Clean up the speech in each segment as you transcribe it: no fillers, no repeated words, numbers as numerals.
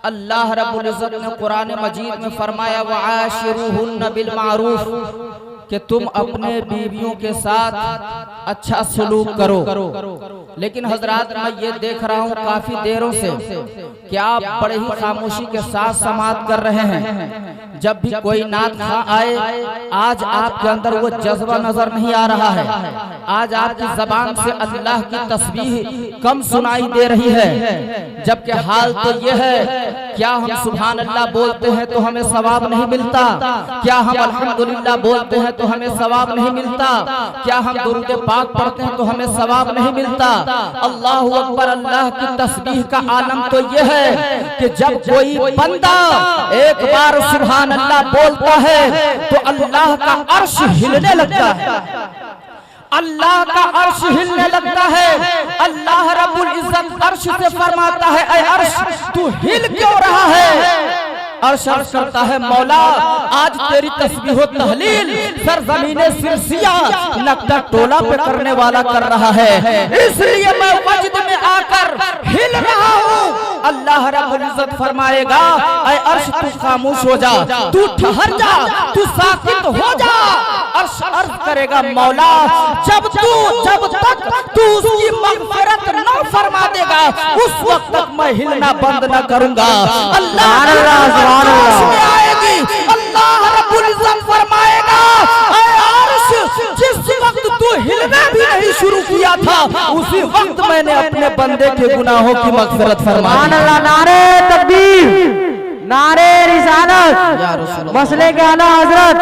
अल्लाह रब्बुल इज्जत ने कुरान मजीद में फरमाया वआशिरुहुन्ना बिल मारूफ कि तुम अपने बीवियों के साथ अच्छा सलूक करो। लेकिन हजरात मैं ये देख रहा हूँ काफी देरों से कि आप बड़े ही खामोशी के साथ समाअत कर रहे हैं। जब भी कोई नात खा आए आज आपके अंदर वो जज्बा नजर नहीं आ रहा है। आज आपकी जबान से अल्लाह की तस्बीह कम सुनाई दे रही है। जबकि हाल तो ये है, क्या हम सुभान अल्लाह बोलते हैं तो हमें सवाब नहीं मिलता? क्या हम अल्हम्दुलिल्लाह बोलते हैं तो हमें सवाब नहीं मिलता? क्या हम दुरूद पाक पढ़ते हैं तो हमें सवाब नहीं मिलता? अल्लाहु अकबर। अल्लाह की तस्बीह का आलम तो ये है कि जब कोई बंदा एक बार सुभान अल्लाह बोलता है तो अल्लाह का अर्श हिलने लगता है। अल्लाह का अर्श हिलने लगता है। अल्लाह रब्बुल इज्जत अर्श से फरमाता है, ऐ अर्श तू हिल क्यों रहा है? अर्श करता है, मौला आज तेरी तस्बीह व तहलील सरजमीने सिरसिया नक्ता टोला पे करने वाला कर रहा है, इसलिए मैं वजद में आकर हिल रहा हूँ। अल्लाह रब्बुल इज्जत फरमाएगा, ऐ अर्श तू खामोश हो जा, तू ठहर जा, तू साकित हो जा। अर्श अर्ज करेगा, मौला जब तक तू उसकी मग़फ़िरत न फरमा देगा उस वक्त तक मैं हिलना बंद न करूंगा। अल्लाह आएगी, अल्लाह रब्बुल इज्जत फरमाएगा, ऐ अर्श जिस वक्त तू हिलना भी नहीं शुरू किया था उसी वक्त मैंने अपने बंदे के गुनाहों की मग़फ़िरत फरमाई। नारे तकबीर, नारे रिसालत, मसले के आला हजरत,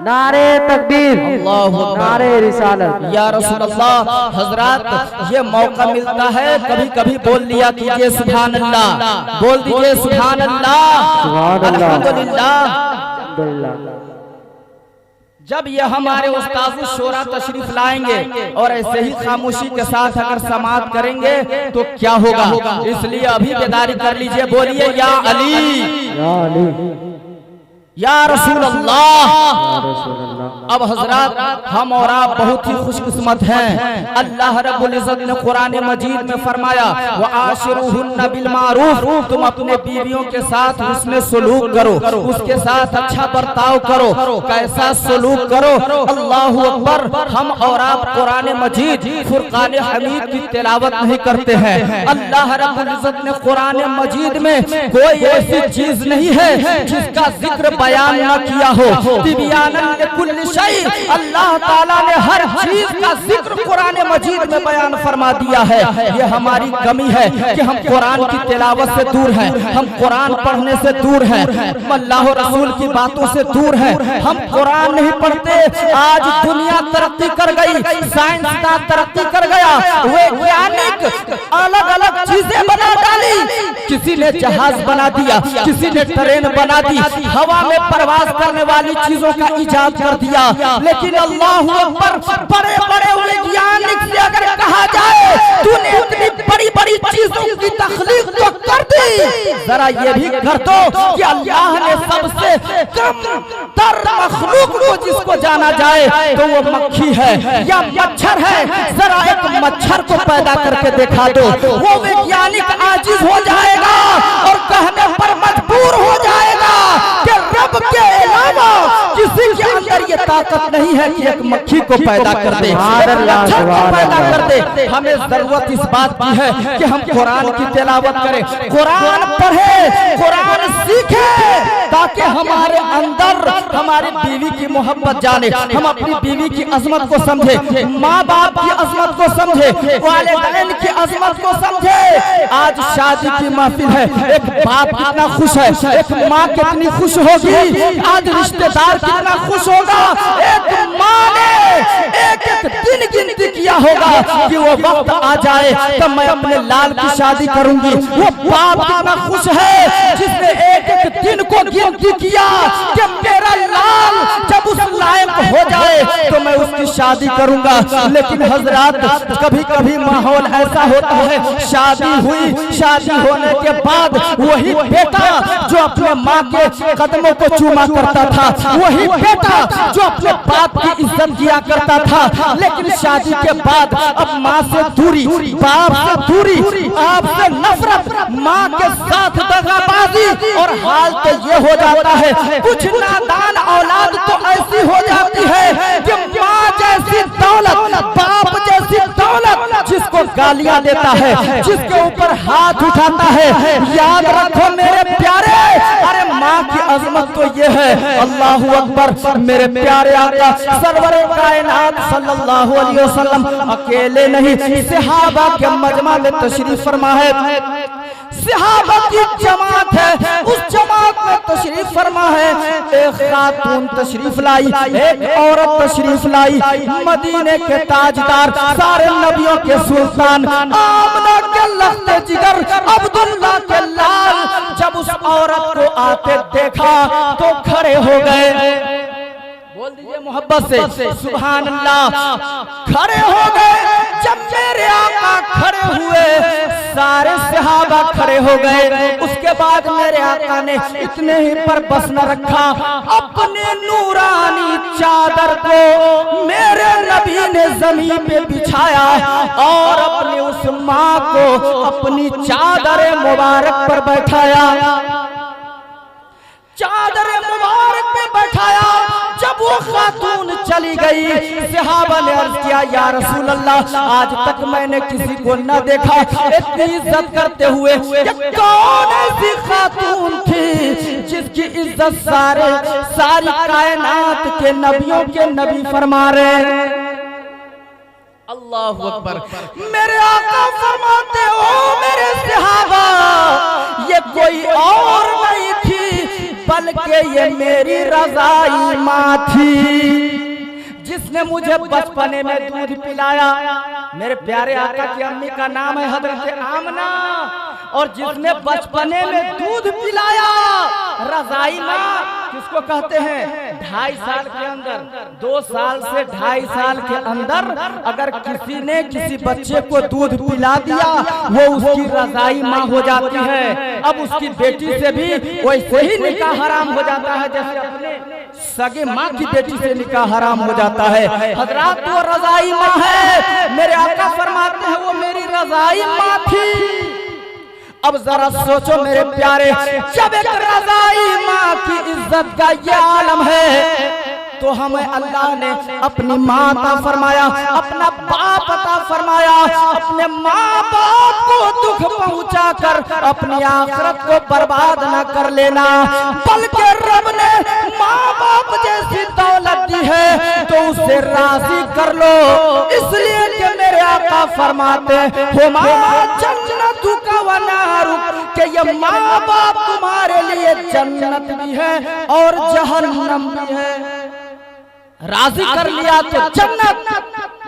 नारे तकबीर, नारे रिसालत। या रसूल अल्लाह। हजरत ये मौका मिलता है कभी कभी बोल लिया कीजिए सुभान अल्लाह, बोल दीजिए सुभान अल्लाह, अल्हम्दुलिल्लाह। जब ये हमारे उस्ताद शोरा तशरीफ लाएंगे और ऐसे ही खामोशी के साथ अगर समाअत करेंगे तो क्या होगा? इसलिए अभी बेदारी कर लीजिए, बोलिए या अली या रसूल अल्लाह। अब हजरत हम और आप बहुत ही खुशकिस्मत हैं। अल्लाह रब्बुल इज्जत ने कुरान मजीद में फरमाया वआशिरुहुन्ना बिल मारूफ, तुम अपने बीवियों के साथ हुस्न सलूक करो, उसके साथ अच्छा बर्ताव करो। कैसा सलूक करो? अल्लाहु अकबर। हम और आप कुरान मजीद फुरकान हमीद की तिलावत नहीं करते हैं। अल्लाह रब्बुल इज्जत ने कुरान मजीद में कोई ऐसी चीज नहीं है जिसका जिक्र बयान न किया हो। तिबियानन लिकुल्लि शै, अल्लाह ताला ने हर चीज का जिक्र कुरान मजीद में बयान फरमा दिया है। ये हमारी कमी है कि हम कुरान की तिलावत से दूर हैं, हम कुरान पढ़ने से दूर हैं, अल्लाह रसूल की बातों से दूर हैं। हम कुरान नहीं पढ़ते। आज दुनिया तरक्की कर गई, साइंसदान तरक्की कर गया, वैज्ञानिक अलग अलग चीजें बना डाली। किसी ने जहाज बना दिया, किसी ने ट्रेन बना दी, हवा में परवाज करने वाली चीजों का इजाद कर दिया। लेकिन अल्लाहु अकबर, बड़े बड़े वैज्ञानिक से अगर कहा जाए तूने इतनी बड़ी बड़ी चीजों की तख्लीक तो कर दी, जरा ये भी कर दो कि अल्लाह ने सबसे कम तर मखलूक को जिसको जाना जाए तो वो मक्खी है या मच्छर है, जरा एक मच्छर को पैदा करके दिखा दो। वो वैज्ञानिक आजिज हो जाएगा और कहने पर मजबूर हो जाएगा कि रब के अलावा किसी के अंदर ये ताकत नहीं है कि एक मक्खी को पैदा कर दे, मच्छर को पैदा कर दे। हमें जरूरत इस बात की है कि हम कुरान की तिलावत करें, कुरान पढ़े, कुरान सीखे, ताकि हमारे अंदर हमारी बीवी की मोहब्बत जाने, हम अपनी बीवी की अजमत को समझे, माँ बाप की अजमत को समझे, वालिदैन की अजमत को समझे। आज शादी की महफिल है, एक बाप कितना खुश है, एक माँ कितनी खुश होगी, आज रिश्तेदार कितना खुश होगा। एक माँ ने एक एक दिन गिनती किया होगा कि वो वक्त आ जाए तब मैं अपने लाल की शादी करूंगी। वो बाप कितना खुश है जिसने एक एक दिन को गिनती किया कि मेरा लाल जब उस लायक हो जाए तो मैं उसकी शादी करूंगा। लेकिन हजरात कभी कभी माहौल ऐसा होता है, शादी हुई, शादी होने के बाद वही बेटा जो अपने माँ के कदमों को चूमा करता था, वही बेटा जो अपने बाप की इज्जत किया करता था, लेकिन शादी के बाद अब माँ से दूरी, बाप से दूरी, आप से नफरत, माँ के साथ दगाबाज और हाल तो ये हो जाता है, कुछ नादान औलाद तो ऐसी हो जाती है कि माँ जैसी दौलत, बाप जैसी दौलत जिसको गालियां देता है, जिसके ऊपर हाथ उठाता है। याद रखो मेरे प्यारे, अरे माँ की अजमत तो ये है। अल्लाहु अकबर। मेरे प्यारे आका सरवरे कायनात सल्लल्लाहु अलैहि वसल्लम अकेले नहीं, सहाबा के मजमा में तशरीफ फरमा है। सहाबा की जमात है, उस जमात में तशरीफ फरमा है। एक खातून तशरीफ लाई, एक औरत तशरीफ लाई, मदीने के ताजदार, सारे नबियों के सुल्तान, आमना के लख्ते जिगर, अब्दुल्ला के लाल, जब उस औरत को आते देखा तो खड़े हो गए। बोल दीजिए मोहब्बत से सुभान अल्लाह। खड़े हो गए। जब मेरे आका खड़े हुए, सारे सहाबा खड़े हो गए। उसके बाद मेरे आका ने इतने ही पर बस न रखा, अपने नूरानी चादर को मेरे नबी ने जमीन पे बिछाया और अपने उस माँ को अपनी चादर मुबारक पर बैठाया, चादर मुबारक पे बैठाया। जब वो खातून चली गई, सहाबा ने अर्ज किया, या रसूल अल्लाह, आज तक मैंने किसी को न देखा इतनी इज्जत करते हुए। ये कौन ऐसी खातून थी जिसकी इज्जत सारी कायनात के नबियों के नबी फरमा रहे। अल्लाहु अकबर। मेरे आका फरमाते हो मेरे सहाबा, ये कोई और नहीं थी बल्कि ये मेरी रज़ाई माँ थी, जिसने मुझे बचपने में दूध पिलाया। मेरे प्यारे आका की अम्मी का नाम है हजरत आमना, और जिसने बचपने में दूध पिलाया, रज़ाई माँ किसको कहते हैं? 2.5 साल के अंदर, 2 साल से 2.5 साल के अंदर अगर किसी ने किसी बच्चे को दूध पिला दिया, वो उसकी रज़ाई माँ हो जाती है। अब उसकी बेटी से भी वैसे ही निकाह हराम हो जाता है जैसे अपने सगे माँ की बेटी से निकाह हराम हो जाता है। हजरात, वो रज़ाई माँ है। मेरे आका फरमाते हैं वो मेरी रज़ाई माँ थी। अब जरा सोचो मेरे प्यारे, जब एक रज़ाई माँ की इज्जत का ये आलम है, तो हमें अल्लाह ने अपनी माँ अता फरमाया, अपना बाप अता फरमाया। अपने माँ बाप को दुख पहुँचा कर अपनी आखिरत को बर्बाद न कर लेना, बल्कि रब ने माँ बाप जैसी दौलत दी है तो उसे राजी कर लो। इसलिए कि मेरे आका फरमाते हो, माँ जन्नतु का वनारुक, कि ये माँ बाप तुम्हारे लिए जन्नत भी है और जहन्नम भी है। राजी कर लिया तो जन्नत,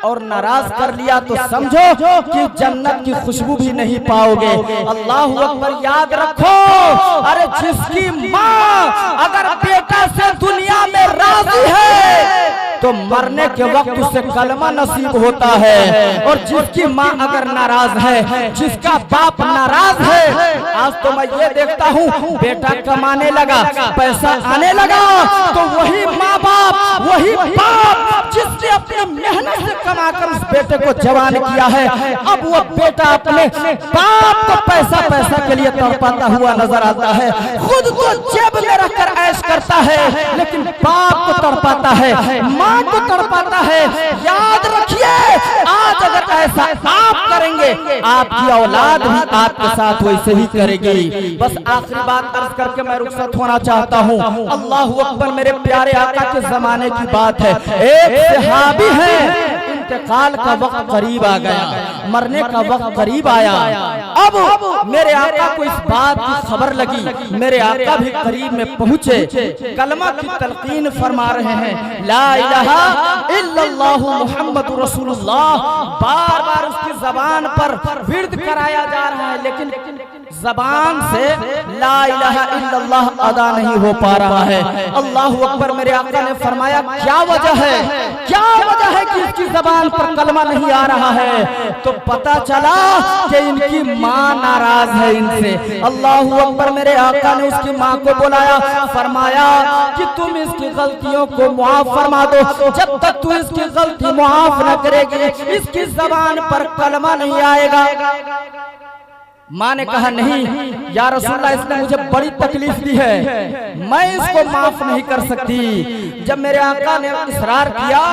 और नाराज कर लिया तो समझो कि जन्नत की खुशबू भी नहीं पाओगे। अल्लाहु अकबर। याद रखो, अरे जिसकी माँ अगर बेटा से दुनिया में राजी है तो मरने के वक्त उसे कलमा नसीब होता है, और जिसकी माँ अगर नाराज है, जिसका बाप नाराज है। आज तो मैं ये देखता हूँ, बेटा कमाने लगा, पैसा आने लगा, तो वही माँ बाप, वही बाप जिसने अपनी मेहनत से कमाकर उस बेटे को जवान किया है, अब वो बेटा अपने बाप को पैसा के लिए तड़पाता हुआ नजर आता है। खुद को जेब में रखकर ऐश करता है, लेकिन बाप को तड़पाता है, माँ को तड़पाता है। याद रखिए, आज अगर ऐसा आप करेंगे, आपकी औलाद भी आपके साथ वैसे ही करेगी। बस आखिरी बात अर्ज करके मैं रुखसत होना चाहता हूँ। अल्लाहु अकबर। मेरे प्यारे आका के जमाने की बात है, एक सहाबी है, इंतकाल का वक्त करीब आ गया, मरने का वक्त करीब आया। अब मेरे आका को इस बात की खबर लगी, मेरे आका भी करीब में पहुंचे, कलमा की तलकीन फरमा रहे हैं, ला इलाहा इल्लल्लाहु मुहम्मदुर रसूलुल्लाह। बार बार उसकी जबान पर विर्द कराया जा रहा है, लेकिन जबान से ला इलाहा इल्लल्लाह अदा नहीं हो पा रहा है। अल्लाहु अकबर। मेरे आका ने फरमाया, क्या वजह है, क्या वजह है कि इसकी जबान पर कलमा नहीं आ रहा है? तो पता चला कि इनकी माँ नाराज है इनसे। अल्लाहु अकबर। मेरे आका ने उसकी माँ को बुलाया, फरमाया कि तुम इसकी गलतियों को मुआफ फरमा दो, जब तक तू इसकी गलती मुआफ न करेगी इसकी जबान पर कलमा नहीं आएगा। माँ ने कहा नहीं या रसूलल्लाह, इसने मुझे बड़ी तकलीफ दी है, मैं इसको माफ नहीं कर सकती। जब मेरे आका ने इसरार किया,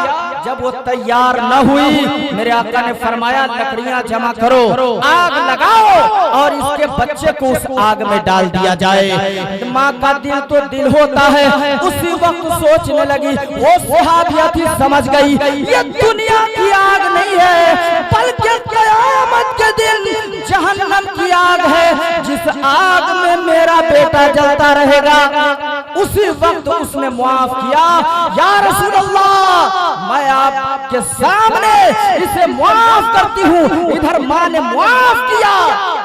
जब वो तैयार न हुई, मेरे आका ने फरमाया लकड़ियां जमा करो, आग लगाओ और इसके बच्चे को उस आग में डाल दिया जाए। माँ का दिल तो दिल होता है, उसी वक्त सोचने लगी, वो सहाबिया थी, समझ गई ये दुनिया की आग नहीं है बल्कि क़यामत के दिन जहन्नम की आग है, जिस आग में मेरा बेटा जलता रहेगा। उसी वक्त उसने मुआफ किया, या रसूलल्लाह मैं आपके सामने इसे मुआफ करती हूँ। इधर माँ ने मुआफ किया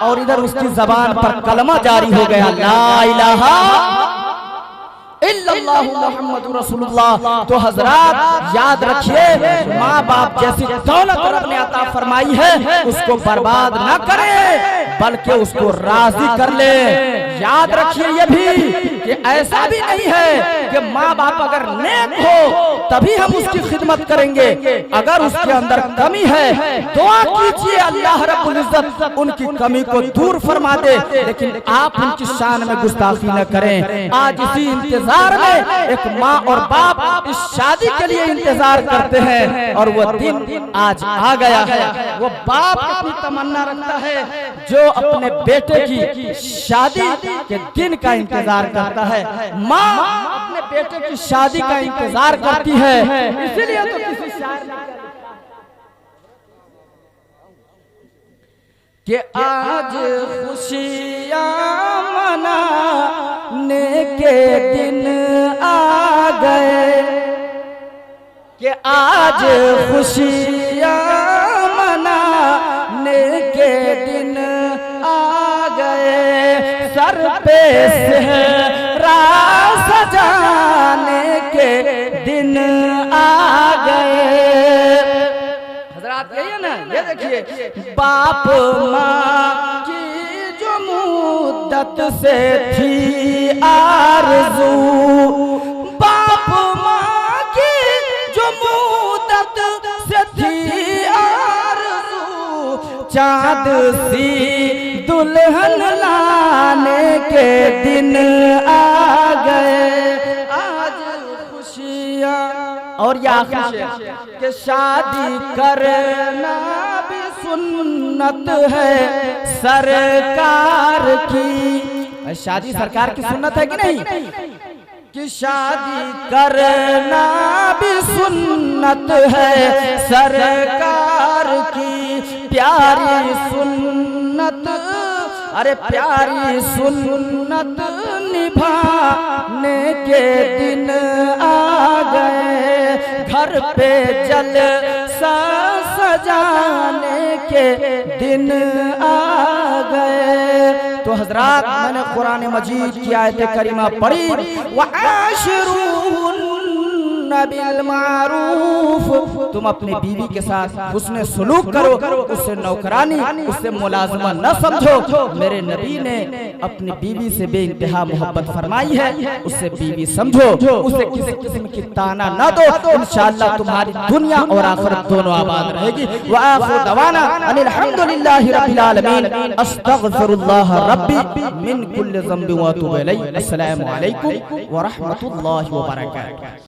और इधर उसकी जबान पर कलमा जारी हो गया, ला इलाहा इल्लल्लाहु मुहम्मदुर रसूलुल्लाह। तो हजरात याद रखिए, माँ बाप जैसी दौलत रब ने अता फरमाई है, उसको बर्बाद ना करें बल्कि उसको राजी कर ले। याद रखिए ये भी कि ऐसा भी नहीं है कि माँ बाप अगर नेक हो तभी हम उसकी खिदमत करेंगे। अगर उसके अंदर कमी है, दुआ कीजिए अल्लाह रब्बुल इज्जत उनकी कमी को दूर फरमा दे, लेकिन आप उनकी शान में गुस्ताखी न करें। आज इसी इंतजार में एक माँ और बाप इस शादी के लिए इंतजार करते हैं और वो दिन आज आ गया है। वो बाप अपनी तमन्ना रखता है जो अपने बेटे की शादी के दिन का इंतजार करता है, माँ अपने बेटे की शादी का इंतजार करती है। इसीलिए तो किसी शायर ने कि आज खुशियाँ मनाने के दिन आ गए, कि आज खुशियाँ मनाने के दिन आ गए, सर पे सेहरा सजाने के दिन आ गए। हजरात यही है ना, ये देखिए, बाप माँ की जो मुद्दत से थी आरज़ू, बाप माँ की जो मुद्दत से थी आरज़ू, चाँद सी दुल्हन लाने के दिन आ गए। आज खुशियाँ और या कि शादी करना भी सुन्नत है सरकार की। शादी सरकार की सुन्नत है कि नहीं? कि शादी करना भी सुन्नत है सरकार की, प्यारी सुन्नत, अरे प्यारी सुन्नत निभाने के दिन आ गए, घर पे जलसा सजाने के दिन आ गए। तो हजरात मैंने कुरान मजीद की आयत करीमा पढ़ी, बिल मारूफ, तुम अपनी बीवी के साथ उसने सुलूक करो, उससे नौकरानी, उससे मुलाजमा न समझो। मेरे नबी ने अपनी बीवी से बेइंतहा मोहब्बत फरमाई है, उससे बीवी समझो, उसे किसी किस्म की ताना न दो। इंशाअल्लाह तुम्हारी दुनिया और आखिरत दोनों आबाद रहेगी। व आखिर दवाना अनिल हम्दुलिल्लाहि रब्बिल आलमीन, अस्तगफिरुल्लाह रब्बी मिन कुल्लि ज़ंबिन व अतूबु इलैहि। अस्सलामु अलैकुम व रहमतुल्लाहि व बरकातुहू।